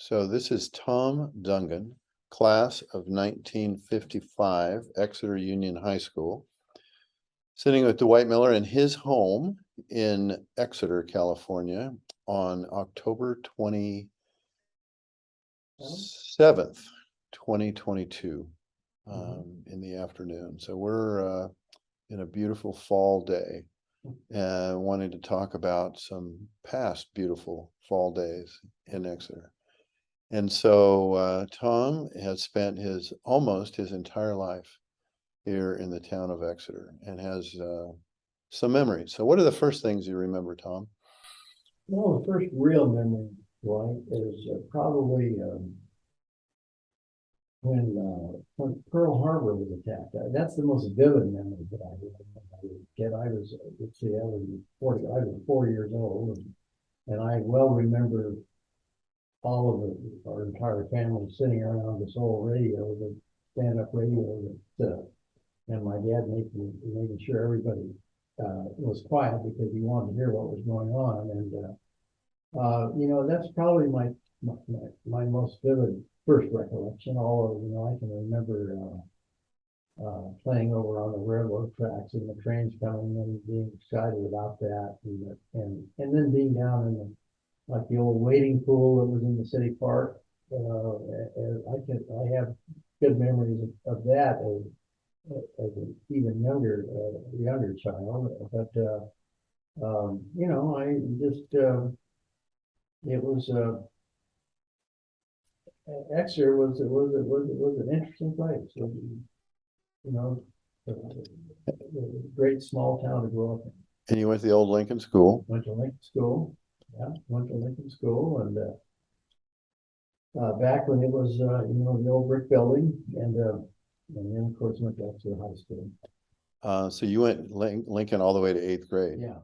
So this is Tom Dungan, class of 1955, Exeter Union High School, sitting with Dwight Miller in his home in Exeter, California on October 27th, 2022, in the afternoon. So we're in a beautiful fall day and wanting to talk about some past beautiful fall days in Exeter. And so Tom has spent almost his entire life here in the town of Exeter and has some memories. So what are the first things you remember, Tom? Well, the first real memory, Dwight, is probably when Pearl Harbor was attacked. That's the most vivid memory that I get. I was, let's see, I was 4 years old, and I well remember all of our entire family sitting around this old radio, the stand-up radio, and my dad making sure everybody was quiet because he wanted to hear what was going on. And that's probably my most vivid first recollection. Although I can remember playing over on the railroad tracks and the trains coming and being excited about that, and then being down in the old wading pool that was in the city park. I have good memories of that as an even younger child. But I just it was Exeter was an interesting place. A great small town to grow up in. And you went to the old Lincoln School. Went to Lincoln School. Yeah, went to Lincoln School, and back when it was the old brick building, and then of course went to Exeter High School. So you went Lincoln all the way to 8th grade. Yeah.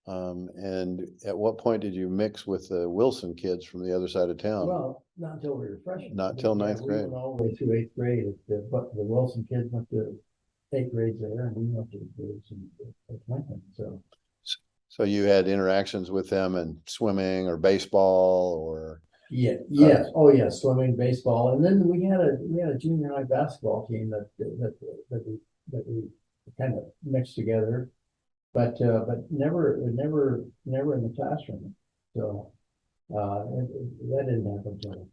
And at what point did you mix with the Wilson kids from the other side of town? Well, not until we were freshmen. Not till 9th grade. We went all the way through 8th grade. But the Wilson kids went to 8th grades there, and we went to Wilson at Lincoln. So you had interactions with them and swimming or baseball or? Yeah, yes, oh yes, swimming, baseball, and then we had a junior high basketball team that we kind of mixed together, but never in the classroom. So that didn't happen to me.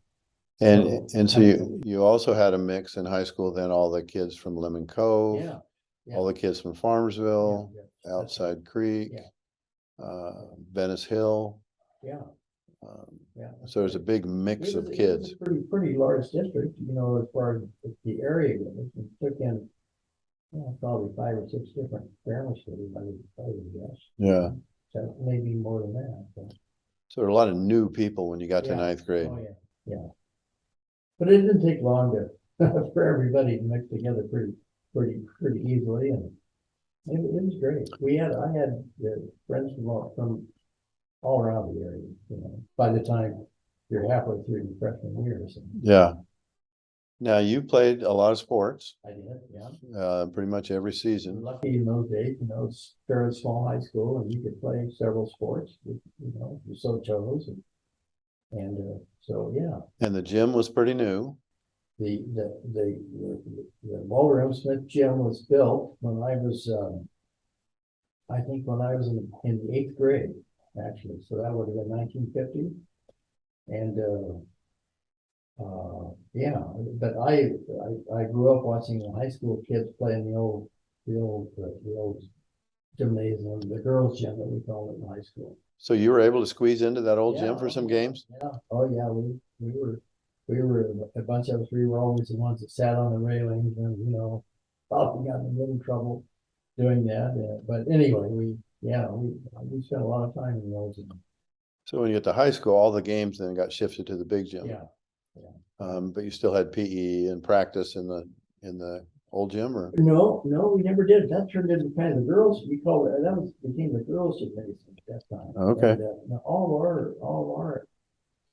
And so you also had a mix in high school. Then all the kids from Lemon Cove, all the kids from Farmersville, Outside Creek, Venice Hill. So there's a big mix of kids. It was a pretty large district, as far as the area goes. It took in probably 5 or 6 different grammar schools, I would guess. Yeah. So maybe more than that. So there were a lot of new people when you got to 9th grade. Oh yeah. But it didn't take long for everybody to mix together pretty easily, and it was great. I had friends from all around the area, by the time you're halfway through your freshman year. So. Yeah. Now you played a lot of sports. I did, yeah. Pretty much every season. Lucky in those days, it's a fairly small high school, and you could play several sports, if you so chose. And so, yeah. And the gym was pretty new. The Walter Smith gym was built when I was, I think when I was in the 8th grade, actually. So that would have been 1950. And but I grew up watching the high school kids play in the old gymnasium, the girls' gym that we called it in high school. So you were able to squeeze into that old gym for some games? Yeah. Oh yeah, we were a bunch of us. We were always the ones that sat on the railings, and often got in a little trouble doing that. But anyway, we spent a lot of time in those. So when you get to high school, all the games then got shifted to the big gym. Yeah. But you still had PE and practice in the old gym, or? No, we never did. That turned into kind of the girls. We called it. Became the girls' gymnasium at that time. Okay. And, all of our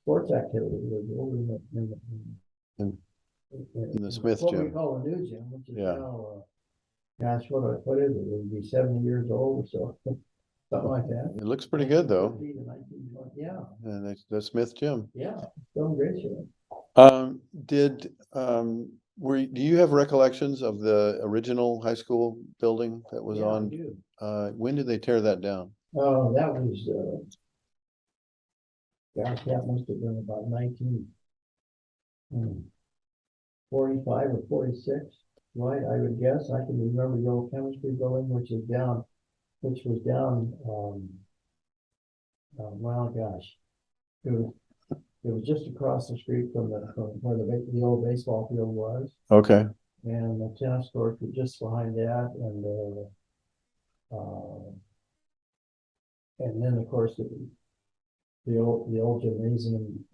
sports activity was over in the Smith what gym. We call the new gym, which is now, gosh, what is it? It would be 70 years old or so, something like that. It looks pretty good though. Yeah. And the Smith gym. Yeah, Still in great shape. Do you have recollections of the original high school building that was Yeah, I on? do. When did they tear that down? Oh, that was, gosh, that must have been about 1945 or 46, right? I would guess. I can remember the old chemistry building, which was down, well, gosh. It was just across the street from where the old baseball field was. Okay, And the tennis court was just behind that, and then of course the old gymnasium.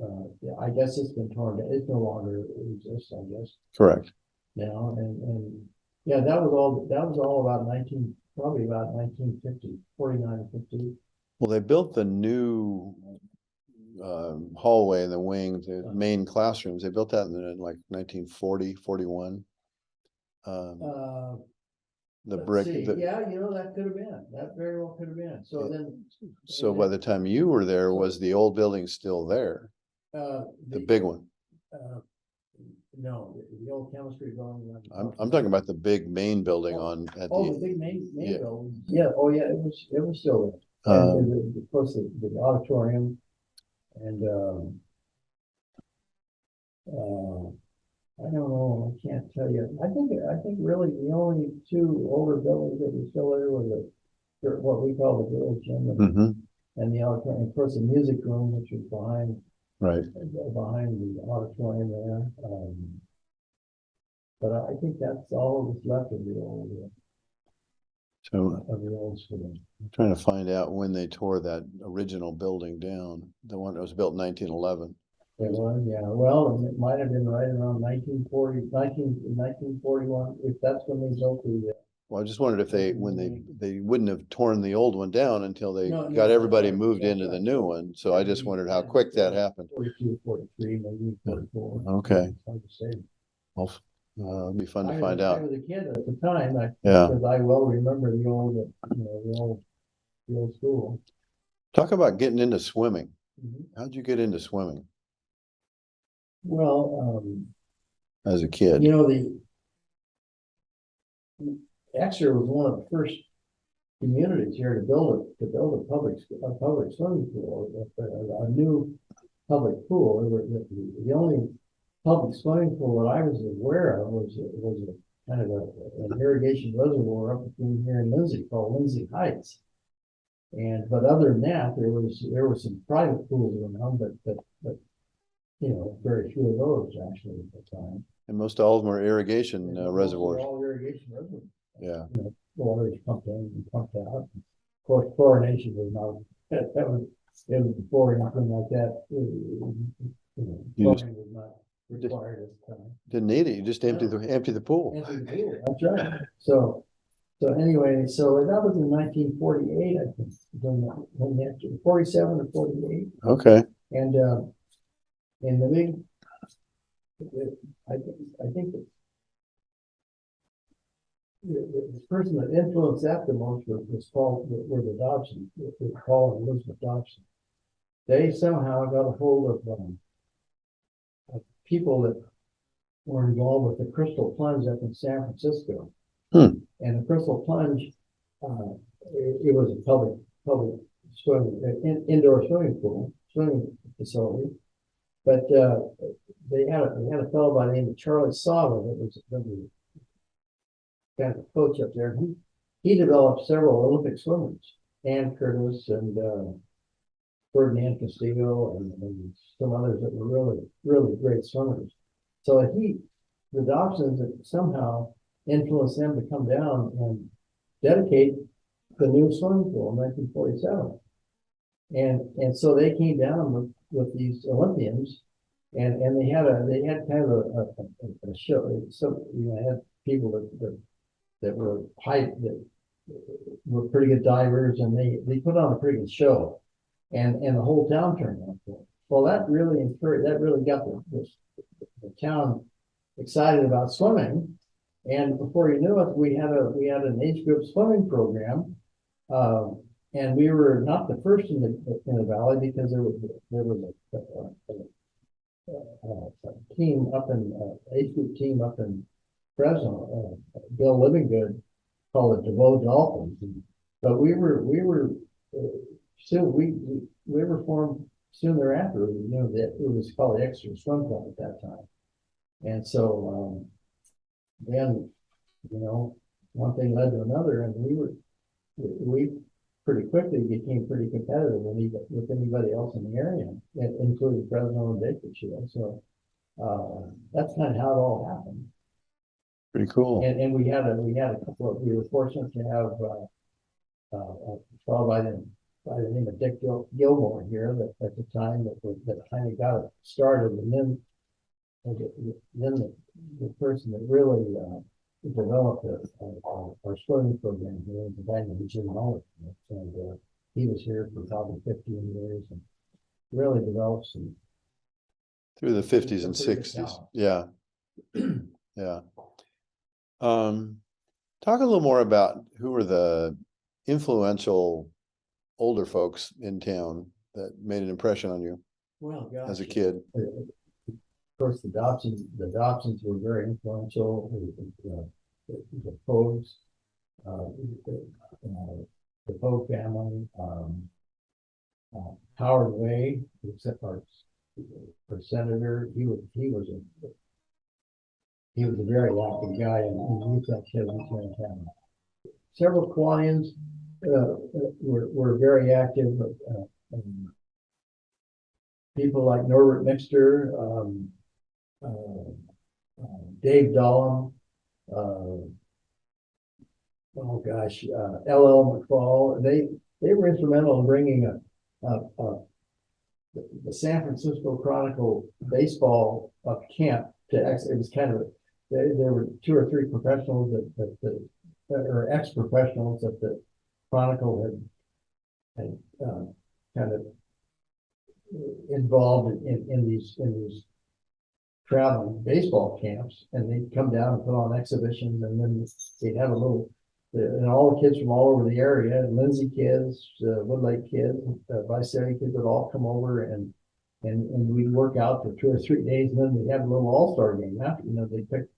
Yeah, I guess it's been torn down. It no longer exists, I guess, correct. now. And yeah, that was all about probably about 1950, 49, 50. Well, they built the new hallway in the wing, the main classrooms. They built that in like 1940, 41. The Let's brick. see. Yeah, that could have been. That very well could have been. So then. So by the time you were there, was the old building still there? The big one? No, the old chemistry building. I'm talking about the big main building at the big main yeah. building. Yeah, oh yeah, it was still there. And of course the auditorium and I don't know, I can't tell you. I think really the only two older buildings that were still there were what we call the girls' gym and the auditorium. Of course, the music room, which was behind the auditorium there. But I think that's all that's left of the old school. I'm trying to find out when they tore that original building down, the one that was built in 1911. It was, yeah. Well, it might have been right around 1941, if that's when they built the. Well, I just wondered if they wouldn't have torn the old one down until they No, got everybody right. moved into the new one. So I just wondered how quick that happened. 42, 43, maybe 44. Okay. It's hard to say. Well, it'd be fun to find out. I was a kid at the time. Because I well remember the old school. Talk about getting into swimming. How'd you get into swimming? Well, as a kid, the Exeter was one of the first communities here to build a public swimming pool, a new public pool. The only public swimming pool that I was aware of was a kind of an irrigation reservoir up between here and Lindsay called Lindsay Heights. But other than that, there were some private pools around, but very few of those actually at the time. And most all of them are irrigation reservoirs. All irrigation reservoirs. Yeah. Water is pumped in and pumped out. Of course, chlorination was not. It was before anything like that. Chlorine was not required at the time. Didn't need it. You just empty the pool. Empty the pool. That's right. So anyway, so that was in 1948, I think. When 47 or 48. Okay. And the big, I think the person that influenced that the most were the Dobson, Paul and Elizabeth Dobson. They somehow got a hold of people that were involved with the Crystal Plunge up in San Francisco. And the Crystal Plunge, it was a public swimming, indoor swimming facility. But they had a fellow by the name of Charlie Sava that was kind of a coach up there. He developed several Olympic swimmers, Ann Curtis and Ferdinand Castillo and some others that were really, really great swimmers. So the Dobsons somehow influenced them to come down and dedicate the new swimming pool in 1947. And so they came down with these Olympians, and they had kind of a show. So had people that were were pretty good divers, and they put on a pretty good show, and the whole town turned out for it. Well, that really got the town excited about swimming, and before you knew it, we had an age group swimming program. And we were not the first in the valley because there was team up in, age group team up in Fresno, Bill Livingood called it DeVoe Dolphins. But we were, soon, we were formed soon thereafter, you know, that it was called the Exeter Swim Club at that time. And so, then, you know, one thing led to another, and we pretty quickly became pretty competitive with anybody else in the area, including Fresno and Bakersfield. So, that's kind of how it all happened. Pretty cool. And we had a couple of, we were fortunate to have, a fellow by the name of Dick Gilmore here that at the time that kind of got it started, and then the person that really developed our swimming program here was a guy named Jim Muller, and he was here for probably 15 years and really developed some Through the 50s and 60s. Yeah. Yeah. Talk a little more about who were the influential older folks in town that made an impression on you as a kid. Of course, the Dobsons were very influential. The Pogues, the Pogue family, Howard Way, except our senator, he was a very active guy in youth activities in town. Several Kiwanians were very active. People like Norbert Mixter, Dave Dollum, L.L. McFall. They were instrumental in bringing the San Francisco Chronicle baseball camp to X. It was kind of, there were 2 or 3 professionals that or ex-professionals that the Chronicle had kind of involved in these traveling baseball camps, and they'd come down and put on exhibitions, and then they'd have a little, and all the kids from all over the area, Lindsay kids, Woodlake kids, Visalia kids would all come over, and we'd work out for 2 or 3 days, and then they'd have a little all-star game after, you know, they picked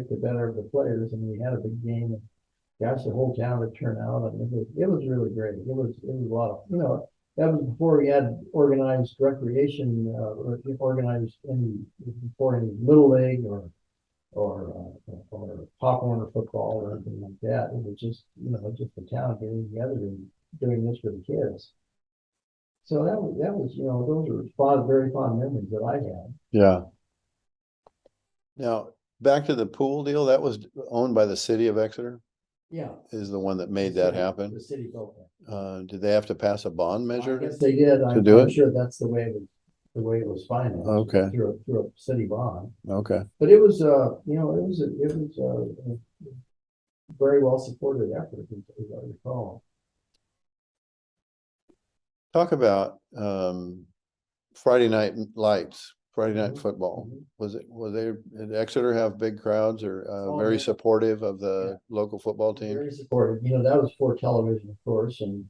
the better of the players, and we had a big game, and gosh, the whole town would turn out, and it was really great. It was a lot of, you know, that was before we had organized recreation, before any little league or Pop Warner football or anything like that. It was just, you know, just the town getting together and doing this for the kids. So that was, you know, those are very fond memories that I had. Yeah. Now, back to the pool deal, that was owned by the city of Exeter? Yeah. Is the one that made that happen? The city built that. Did they have to pass a bond measure? I guess they did. I'm sure that's the way it was financed. Okay. Through a city bond. Okay. But it was, you know, it was a very well supported effort, as I recall. Talk about Friday night lights, Friday night football. Did Exeter have big crowds or very supportive of the local football team? Very supportive. You know, that was for television, of course, and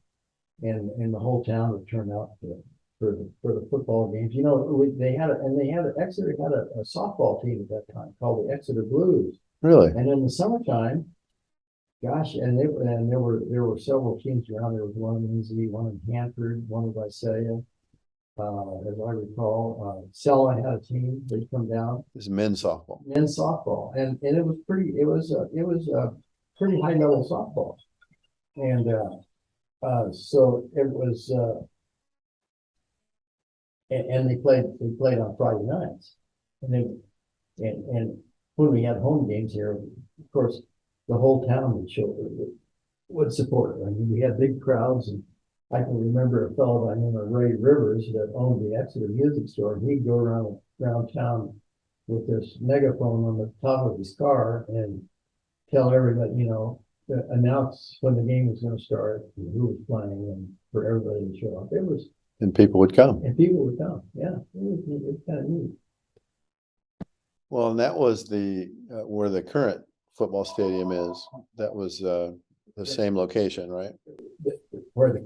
the whole town would turn out for the football games. You know, Exeter had a softball team at that time called the Exeter Blues. Really? And in the summertime, gosh, and there were several teams around. There was one in Lindsay, one in Hanford, one in Visalia. As I recall, Sella had a team. They'd come down. It's men's softball. Men's softball, and it was pretty. It was pretty high level softball, and so it was. And they played on Friday nights, and when we had home games here, of course, the whole town would support it. I mean, we had big crowds, and I can remember a fellow by the name of Ray Rivers that owned the Exeter Music Store. And he'd go around town with this megaphone on the top of his car and tell everybody, you know, announce when the game was going to start and who was playing, and for everybody to show up. And people would come. And people would come. Yeah, it was kind of neat. Well, and that was where the current football stadium is. That was the same location, right? That's where they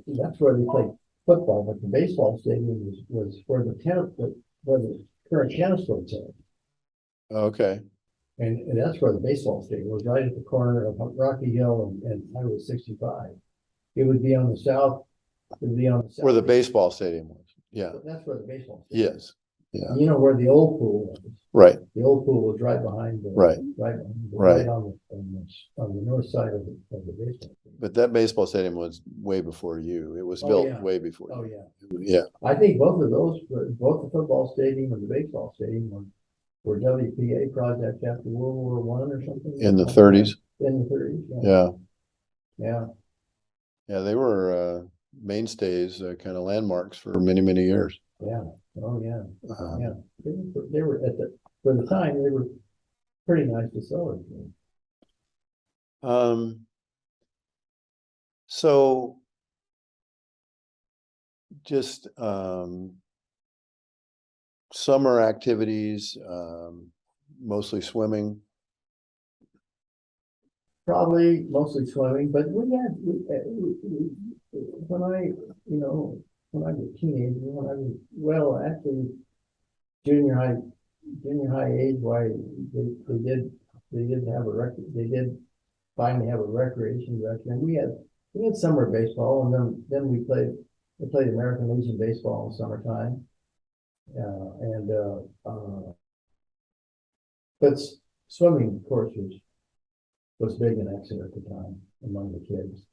played football, but the baseball stadium was where the current tennis courts are. Okay. And that's where the baseball stadium was, right at the corner of Rocky Hill and Highway 65. It would be on the south, it would be on the south. Where the baseball stadium was. Yeah. That's where the baseball stadium Yes. Yeah. You know where the old pool was. Right. The old pool was right behind the Right. right Right. on the north side of the baseball stadium. But that baseball stadium was way before you. It was built way before Oh you. yeah. Yeah. I think both of those, both the football stadium and the baseball stadium were WPA projects after World War One or something. In the 30s. In the 30s. Yeah. Yeah. Yeah. They were mainstays, kind of landmarks for many, many years. Yeah. Oh yeah. Um, Yeah. They were for the time, they were pretty nice facilities. So just summer activities, mostly swimming. Probably mostly swimming, but when I was a teenager, when I was, well, actually junior high age, why they did have they did finally have a recreation director, and we had summer baseball, and then we played American Legion baseball in the summertime, but swimming, of course, was big in Exeter at the time among the kids.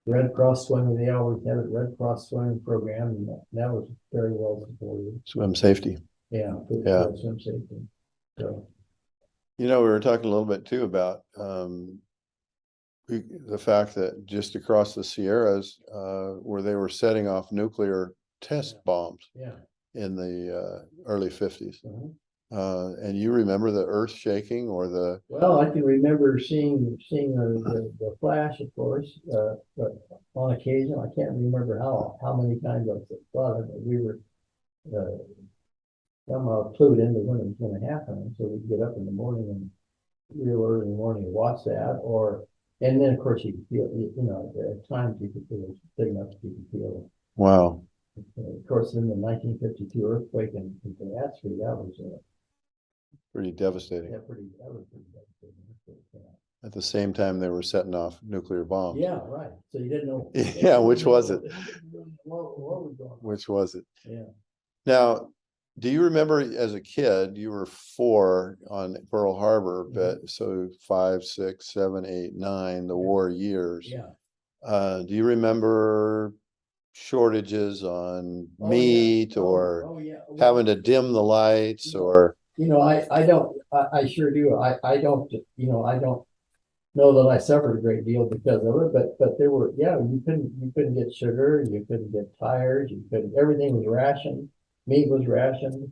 Red Cross swimming, they always had a Red Cross swimming program, and that was very well supported. Swim safety. Yeah, yeah. Swim safety. So, we were talking a little bit too about the fact that just across the Sierras, where they were setting off nuclear test bombs in the early 50s. And you remember the earth shaking or the? Well, I can remember seeing the flash, of course, but on occasion, I can't remember how many times I thought of it. We were somehow clued into when it was going to happen, so we'd get up in the morning and real early in the morning and watch that, and then of course you could feel, at times you could feel big enough you could feel it. Wow. Of course, in the 1952 earthquake in Catastrophe, that was pretty devastating. that was pretty devastating. At the same time, they were setting off nuclear bombs. Yeah, right. So you didn't know. Yeah, which was it? What was going on? Which was it? Yeah. Now, do you remember as a kid, you were 4 on Pearl Harbor, but so 5, 6, 7, 8, 9, the war years. Yeah. Do you remember shortages on meat or having to dim the lights or? I don't, I sure do. I don't, I don't know that I suffered a great deal because of it, but there were, you couldn't get sugar, you couldn't get tires, everything was rationed, meat was rationed.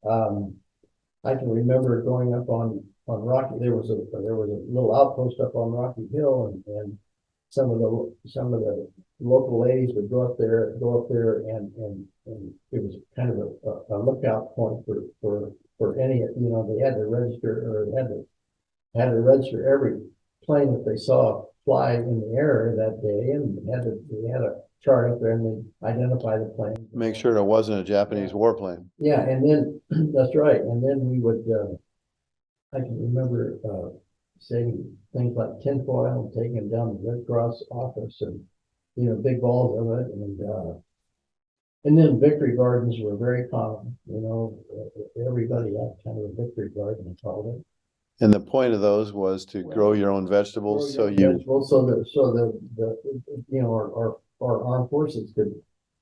I can remember growing up on Rocky, there was a little outpost up on Rocky Hill, and some of the local ladies would go up there and it was kind of a lookout point for any, they had to register, or had to register every plane that they saw fly in the air that day, and they had a chart up there, and they identify the plane. Make sure it wasn't a Japanese warplane. Yeah, and then that's right. And then we would, I can remember saying things like tinfoil and taking them down to the Red Cross office, and big balls of it, and then victory gardens were very common. Everybody had kind of a victory garden, they called it. And the point of those was to grow your own vegetables, so our armed forces could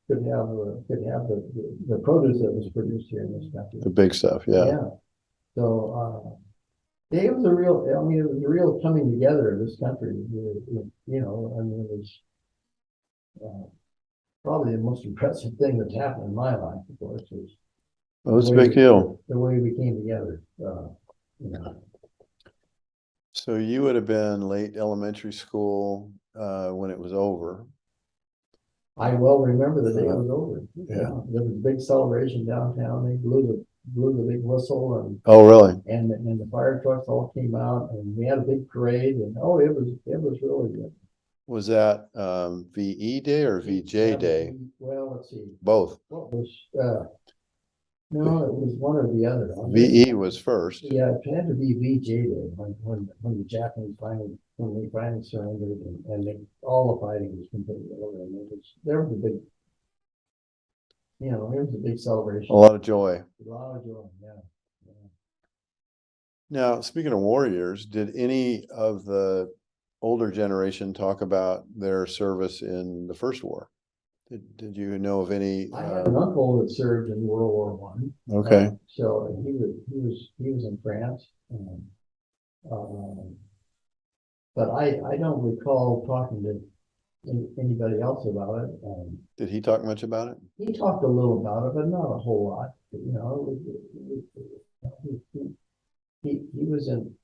have the produce that was produced here in this country. The big stuff, yeah. Yeah. So it was a real coming together of this country. It was probably the most impressive thing that's happened in my life, of course. It was a big deal. The way we came together. So you would have been late elementary school when it was over. I well remember the day it was over. Yeah. There was a big celebration downtown. They blew the big whistle, and oh really? And the fire trucks all came out, and we had a big parade, and it was really good. Was that VE Day or VJ Day? Well, let's see. Both. What was No, it was one or the other. VE was first. Yeah, it had to be VJ Day when the Japanese finally, when they finally surrendered and all the fighting was completely over. And there was a big, it was a big celebration. A lot of joy. A lot of joy, yeah. Now, speaking of warriors, did any of the older generation talk about their service in the First War? Did you know of any? I had an uncle that served in World War One. Okay. So he was in France. But I don't recall talking to anybody else about it. Did he talk much about it? He talked a little about it, but not a whole lot. He was in.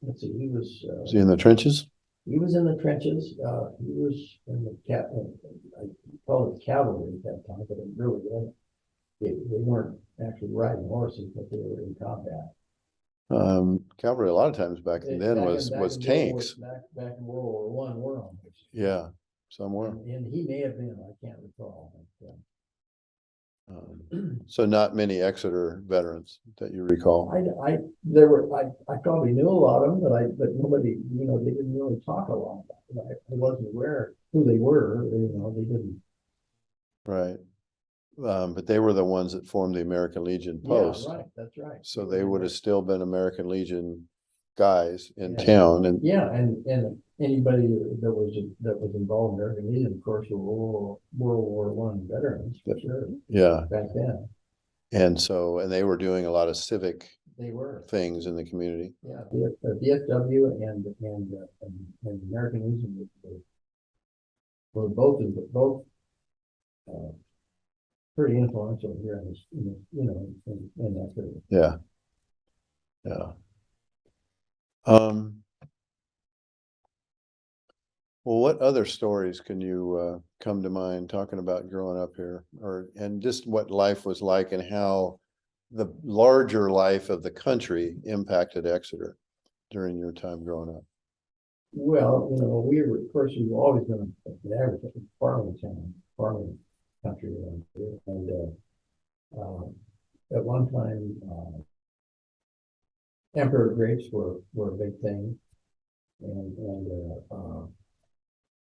Let's see. He was. Was he in the trenches? He was in the trenches. He was in the I call it cavalry at that time, but it really wasn't. They weren't actually riding horses, but they were in combat. Cavalry a lot of times back then was tanks. Back in World War One, were on horses. Yeah, some were. And he may have been. I can't recall. But, so not many Exeter veterans that you recall. I probably knew a lot of them, but nobody, they didn't really talk a lot about it. I wasn't aware who they were. They didn't. Right. But they were the ones that formed the American Legion post. Yeah, right. That's right. So they would have still been American Legion guys in town. And and anybody that was involved in American Legion, of course, were World War One veterans for sure. Yeah. Back then. And they were doing a lot of civic things in the community. Yeah, the VFW and American Legion were both pretty influential here in this, in that period. Yeah. Yeah. Well, what other stories can you come to mind talking about growing up here, and just what life was like and how the larger life of the country impacted Exeter during your time growing up? Well, of course, we've always been an average farming town, farming country around here, and at one time, emperor grapes were a big thing,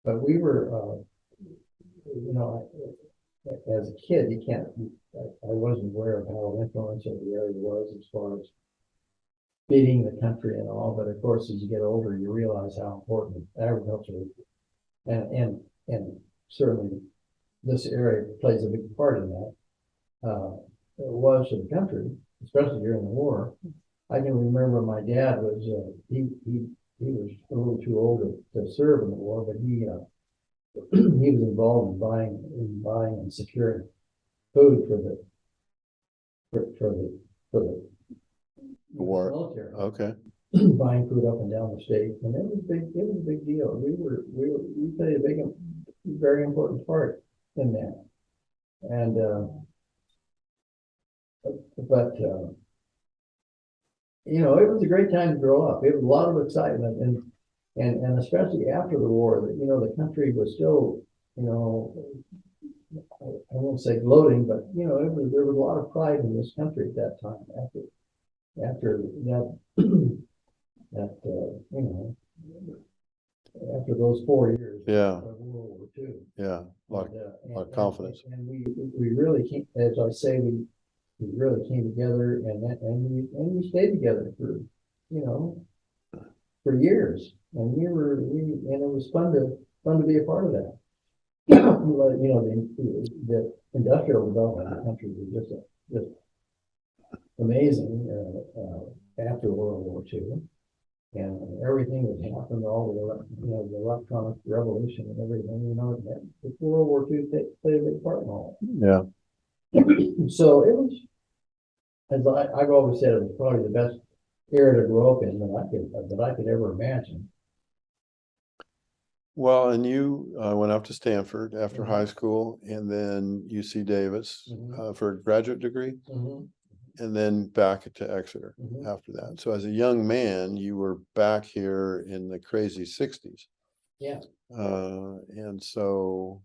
but we were, as a kid, I wasn't aware of how influential the area was as far as feeding the country and all, but of course, as you get older, you realize how important agriculture is, and certainly this area plays a big part in that. It was to the country, especially during the war. I can remember my dad was he was a little too old to serve in the war, but he was involved in buying and securing food for the war military. Okay. Buying food up and down the state, and it was a big deal. We played a very important part in that, and it was a great time to grow up. It was a lot of excitement, and especially after the war, the country was still, I won't say gloating, but there was a lot of pride in this country at that time. After after those 4 years of World War II. Yeah, a lot of confidence. And we really came, as I say, we really came together, and we stayed together for years, and it was fun to be a part of that. The industrial development of the country was just amazing after World War II, and everything that happened, all the electronic revolution and everything, World War II played a big part in all that. Yeah. So it was, as I've always said, it was probably the best era to grow up in that I could ever imagine. Well, and you went up to Stanford after high school, and then UC Davis for a graduate degree, and then back to Exeter after that. So as a young man, you were back here in the crazy 60s. Yeah. And so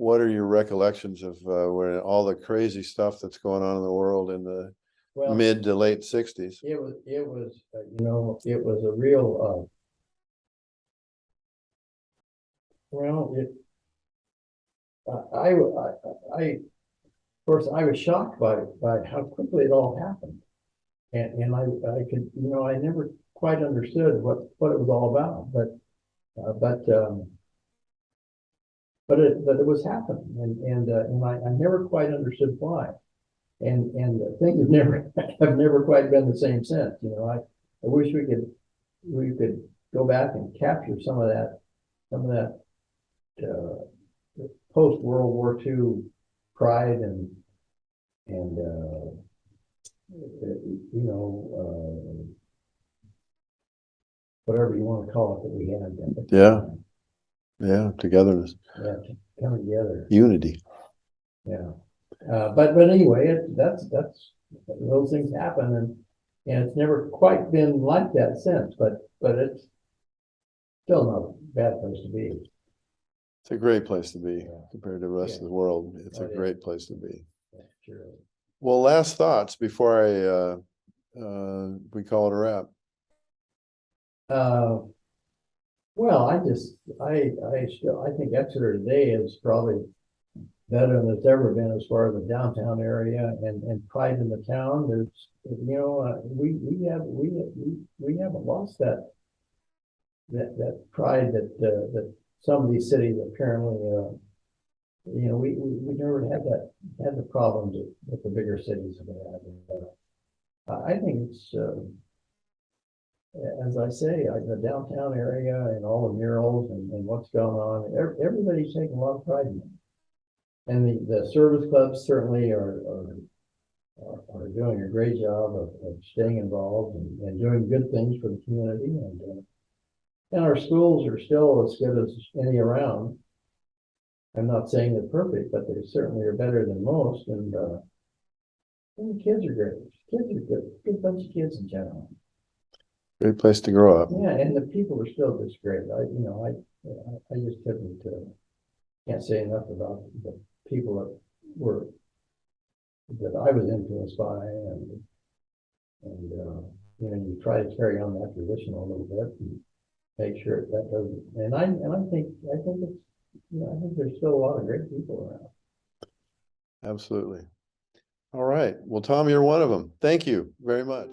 what are your recollections of when all the crazy stuff that's going on in the world in the Well, mid to late 60s? it was, you know, it was a real, well, of course, I was shocked by how quickly it all happened. And I could, you know, I never quite understood what it was all about, but it was happening, and I never quite understood why. And things have never quite been the same since. You know, I wish we could go back and capture some of that post World War II pride and you know, whatever you want to call it that we had then. Yeah. Yeah, togetherness. Yeah, coming together. Unity. Yeah. But anyway, that's those things happen, and it's never quite been like that since. But it's still not a bad place to be. It's a great place to be compared to the rest of the world. It's a yeah. great place to be. Yeah, sure. Well, last thoughts before we call it a wrap. Well, I think Exeter today is probably better than it's ever been as far as the downtown area and pride in the town. There's, you know, we haven't lost that pride that some of these cities apparently, you know, we never had the problems that the bigger cities have had. I think it's, as I say, the downtown area and all the murals and what's going on, everybody's taking a lot of pride in it. And the service clubs certainly are doing a great job of staying involved and doing good things for the community. And our schools are still as good as any around. I'm not saying they're perfect, but they certainly are better than most. And the kids are great. Kids are good bunch of kids in general. Great place to grow up. Yeah, and the people are still just great. I just can't say enough about the people that I was influenced by, and you know, you try to carry on that tradition a little bit and make sure that doesn't. And I think it's, you know, I think there's still a lot of great people around. Absolutely. All right. Well, Tom, you're one of them. Thank you very much.